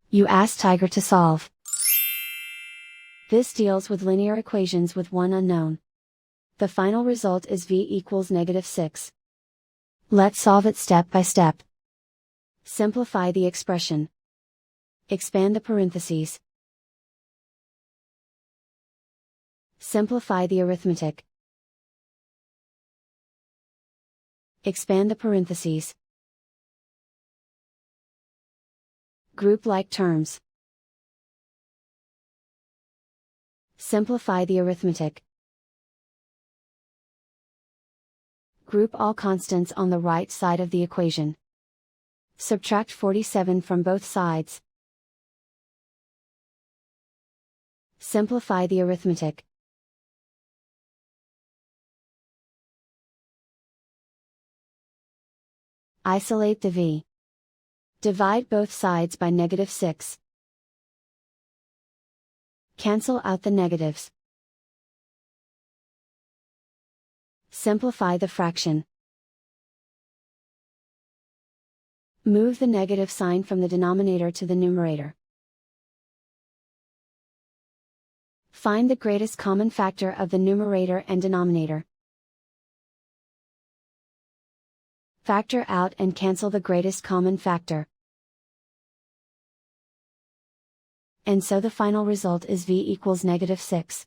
You ask Tiger to solve. This deals with linear equations with one unknown. The final result is v equals -6. Let's solve it step by step. Simplify the expression. Expand the parentheses. Simplify the arithmetic. Expand the parentheses. Group like terms. Simplify the arithmetic. Group all constants on the right side of the equation. Subtract 47 from both sides. Simplify the arithmetic. Isolate the v. Divide both sides by -6. Cancel out the negatives. Simplify the fraction. Move the negative sign from the denominator to the numerator. Find the greatest common factor of the numerator and denominator. Factor out and cancel the greatest common factor. And so the final result is v equals -6.